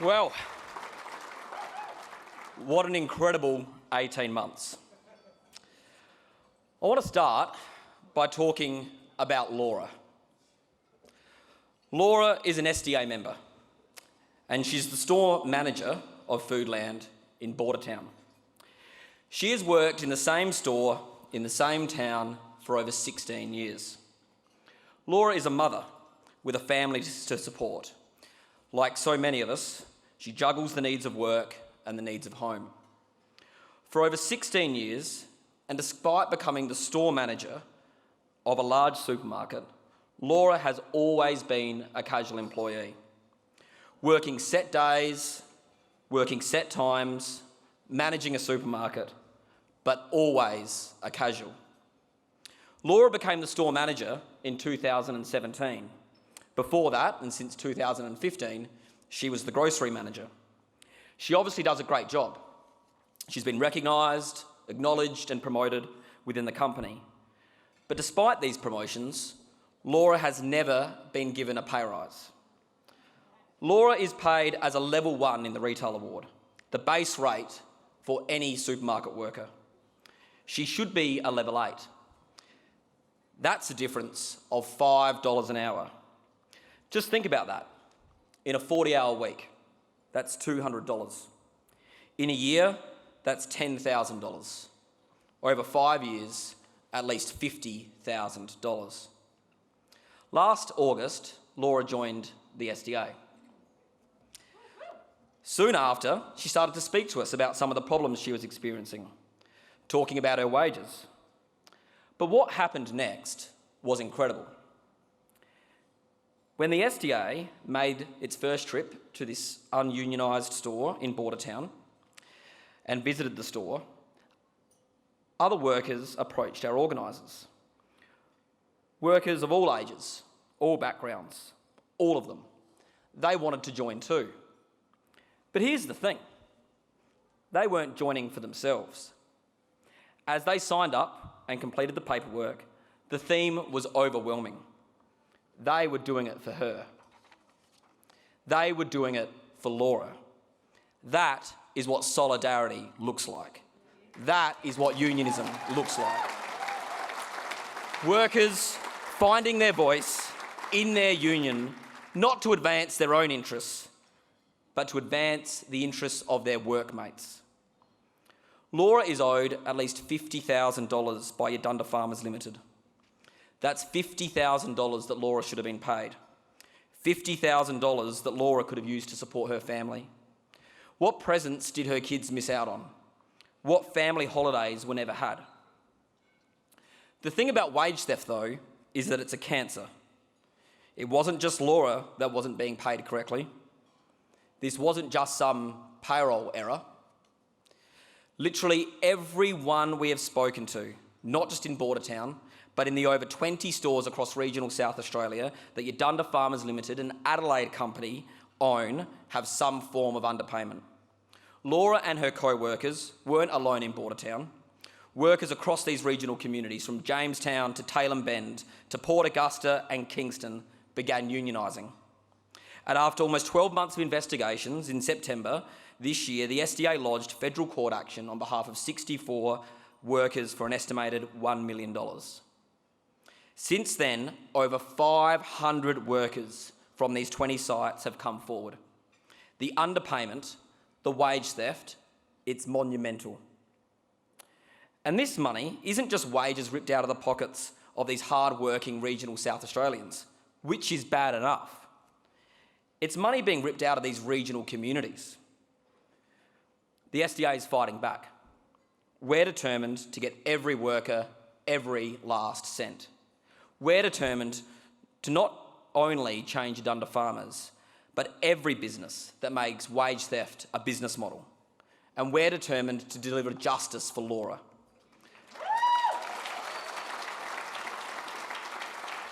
Well, what an incredible 18 months. I want to start by talking about Laura. Laura is an SDA member, and she's the store manager of Foodland in Bordertown. She has worked in the same store in the same town for over 16 years. Laura is a mother with a family to support. Like so many of us, she juggles the needs of work and the needs of home. For over 16 years, and despite becoming the store manager of a large supermarket, Laura has always been a casual employee, working set days, working set times, managing a supermarket, but always a casual. Laura became the store manager in 2017. Before that, and since 2015, she was the grocery manager. She obviously does a great job. She's been recognised, acknowledged and promoted within the company. But despite these promotions, Laura has never been given a pay rise. Laura is paid as a level 1 in the Retail Award, the base rate for any supermarket worker. She should be a level 8. That's a difference of $5 an hour. Just think about that. In a 40-hour week, that's $200. In a year, that's $10,000. Over 5 years, at least $50,000. Last August, Laura joined the SDA. Soon after, she started to speak to us about some of the problems she was experiencing, talking about her wages. But what happened next was incredible. When the SDA made its first trip to this ununionised store in Bordertown and visited the store, other workers approached our organisers. Workers of all ages, all backgrounds, all of them. They wanted to join too. But here's the thing. They weren't joining for themselves. As they signed up and completed the paperwork, the theme was overwhelming. They were doing it for her. They were doing it for Laura. That is what solidarity looks like. That is what unionism looks like. Workers finding their voice in their union, not to advance their own interests, but to advance the interests of their workmates. Laura is owed at least $50,000 by Yadunda Farmers Limited. That's $50,000 that Laura should have been paid. $50,000 that Laura could have used to support her family. What presents did her kids miss out on? What family holidays were never had? The thing about wage theft, though, is that it's a cancer. It wasn't just Laura that wasn't being paid correctly. This wasn't just some payroll error. Literally everyone we have spoken to, not just in Bordertown, but in the over 20 stores across regional South Australia that Yadunda Farmers Limited, an Adelaide company, own, have some form of underpayment. Laura and her co-workers weren't alone in Bordertown. Workers across these regional communities, from Jamestown to Tailem Bend to Port Augusta and Kingston, began unionising. And after almost 12 months of investigations, in September this year, the SDA lodged federal court action on behalf of 64 workers for an estimated $1 million. Since then, over 500 workers from these 20 sites have come forward. The underpayment, the wage theft, it's monumental. And this money isn't just wages ripped out of the pockets of these hard-working regional South Australians, which is bad enough. It's money being ripped out of these regional communities. The SDA is fighting back. We're determined to get every worker every last cent. We're determined to not only change Yadunda Farmers, but every business that makes wage theft a business model. And we're determined to deliver justice for Laura.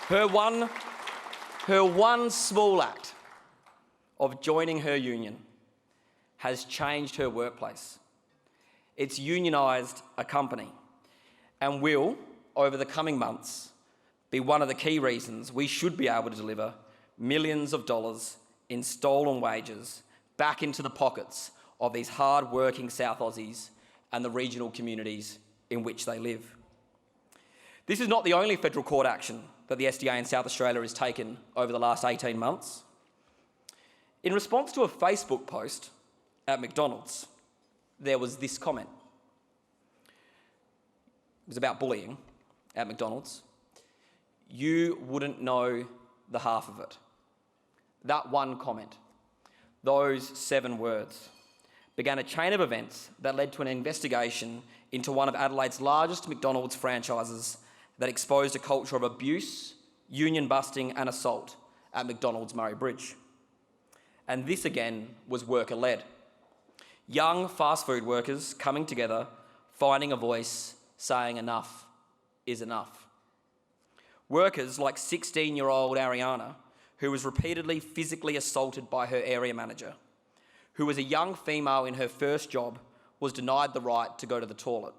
Her one small act of joining her union has changed her workplace. It's unionised a company and will, over the coming months, be one of the key reasons we should be able to deliver millions of dollars in stolen wages back into the pockets of these hard-working South Aussies and the regional communities in which they live. This is not the only federal court action that the SDA in South Australia has taken over the last 18 months. In response to a Facebook post at McDonald's, there was this comment. It was about bullying at McDonald's. You wouldn't know the half of it. That one comment, those 7 words, began a chain of events that led to an investigation into one of Adelaide's largest McDonald's franchises that exposed a culture of abuse, union busting and assault at McDonald's Murray Bridge. And this again was worker-led. Young fast food workers coming together, finding a voice, saying enough is enough. Workers like 16-year-old Ariana, who was repeatedly physically assaulted by her area manager, who was a young female in her first job, was denied the right to go to the toilet.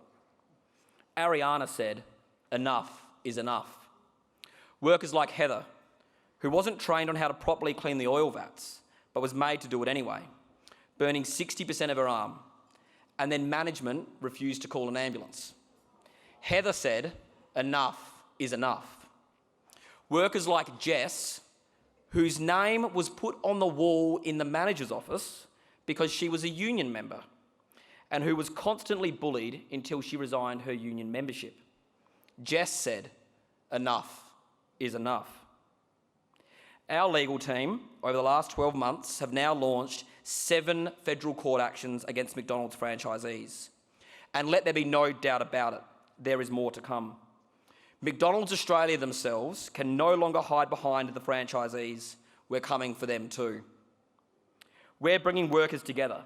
Ariana said, enough is enough. Workers like Heather, who wasn't trained on how to properly clean the oil vats, but was made to do it anyway, burning 60% of her arm, and then management refused to call an ambulance. Heather said, enough is enough. Workers like Jess, whose name was put on the wall in the manager's office because she was a union member, and who was constantly bullied until she resigned her union membership. Jess said, enough is enough. Our legal team, over the last 12 months, have now launched 7 federal court actions against McDonald's franchisees. And let there be no doubt about it, there is more to come. McDonald's Australia themselves can no longer hide behind the franchisees. We're coming for them too. We're bringing workers together,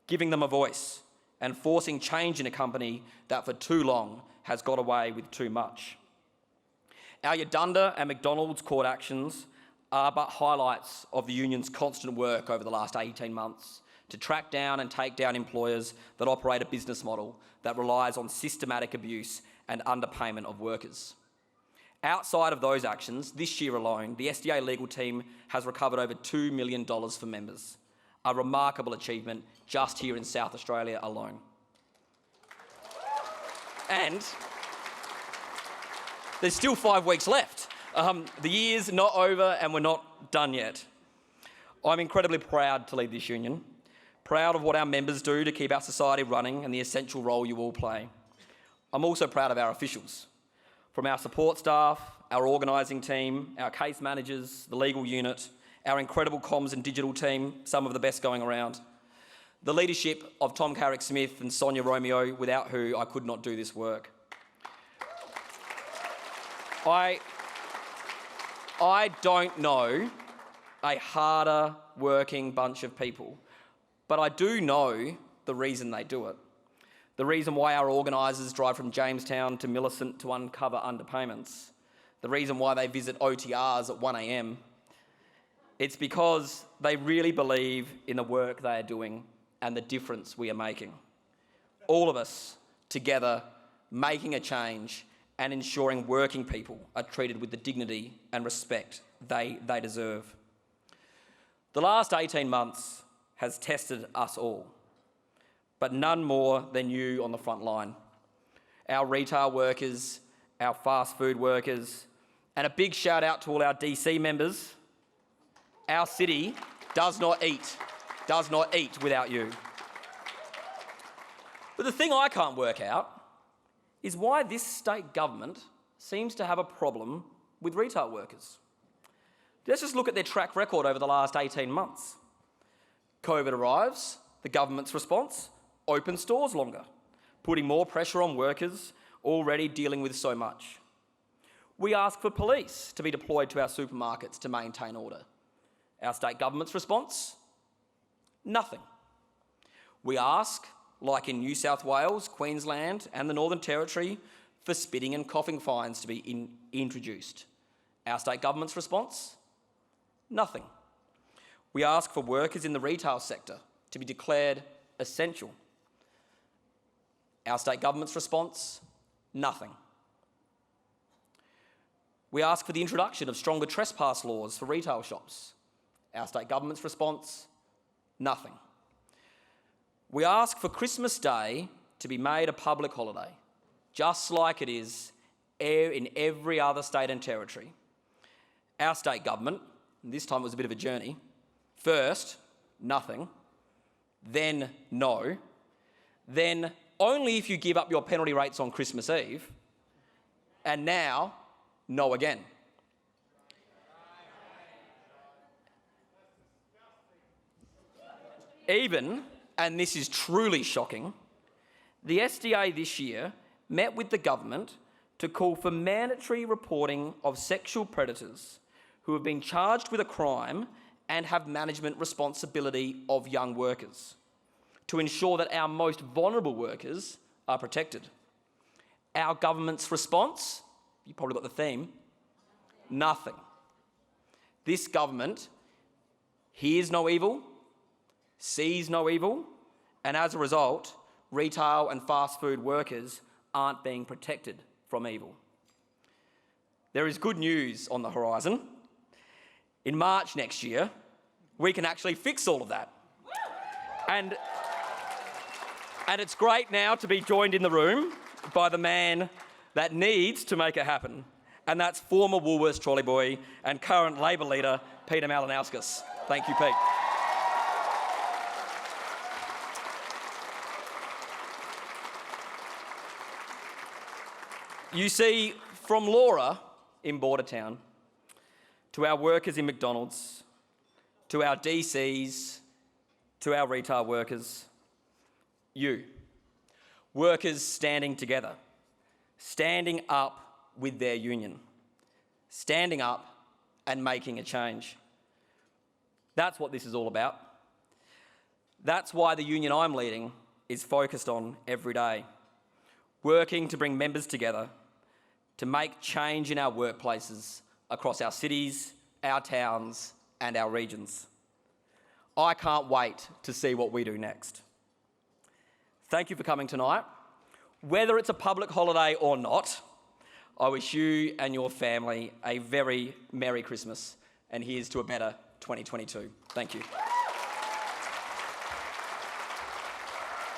giving them a voice, and forcing change in a company that for too long has got away with too much. Our Yadunda and McDonald's court actions are but highlights of the union's constant work over the last 18 months to track down and take down employers that operate a business model that relies on systematic abuse and underpayment of workers. Outside of those actions, this year alone, the SDA legal team has recovered over $2 million for members, a remarkable achievement just here in South Australia alone. And there's still 5 weeks left. The year's not over and we're not done yet. I'm incredibly proud to lead this union, proud of what our members do to keep our society running and the essential role you all play. I'm also proud of our officials, from our support staff, our organising team, our case managers, the legal unit, our incredible comms and digital team, some of the best going around, the leadership of Tom Carrick-Smith and Sonia Romeo, without who I could not do this work. I don't know a harder working bunch of people, but I do know the reason they do it. The reason why our organisers drive from Jamestown to Millicent to uncover underpayments. The reason why they visit OTRs at 1 a.m. It's because they really believe in the work they are doing and the difference we are making. All of us together making a change and ensuring working people are treated with the dignity and respect they deserve. The last 18 months has tested us all, but none more than you on the front line. Our retail workers, our fast food workers, and a big shout out to all our DC members. Our city does not eat without you. But the thing I can't work out is why this state government seems to have a problem with retail workers. Let's just look at their track record over the last 18 months. COVID arrives, the government's response, open stores longer, putting more pressure on workers already dealing with so much. We ask for police to be deployed to our supermarkets to maintain order. Our state government's response? Nothing. We ask, like in New South Wales, Queensland and the Northern Territory, for spitting and coughing fines to be introduced. Our state government's response? Nothing. We ask for workers in the retail sector to be declared essential. Our state government's response? Nothing. We ask for the introduction of stronger trespass laws for retail shops. Our state government's response? Nothing. We ask for Christmas Day to be made a public holiday, just like it is in every other state and territory. Our state government, and this time it was a bit of a journey, first, nothing, then no, then only if you give up your penalty rates on Christmas Eve, and now, no again. Even, and this is truly shocking, the SDA this year met with the government to call for mandatory reporting of sexual predators who have been charged with a crime and have management responsibility of young workers, to ensure that our most vulnerable workers are protected. Our government's response, you probably got the theme, nothing. This government hears no evil, sees no evil, and as a result, retail and fast food workers aren't being protected from evil. There is good news on the horizon. In March next year, we can actually fix all of that. And it's great now to be joined in the room by the man that needs to make it happen, and that's former Woolworths trolley boy and current Labor leader, Peter Malinauskas. Thank you, Pete. You see, from Laura in Bordertown, to our workers in McDonald's, to our DCs, to our retail workers, you, workers standing together, standing up with their union, standing up and making a change. That's what this is all about. That's why the union I'm leading is focused on every day, working to bring members together to make change in our workplaces across our cities, our towns, and our regions. I can't wait to see what we do next. Thank you for coming tonight. Whether it's a public holiday or not, I wish you and your family a very Merry Christmas, and here's to a better 2022. Thank you.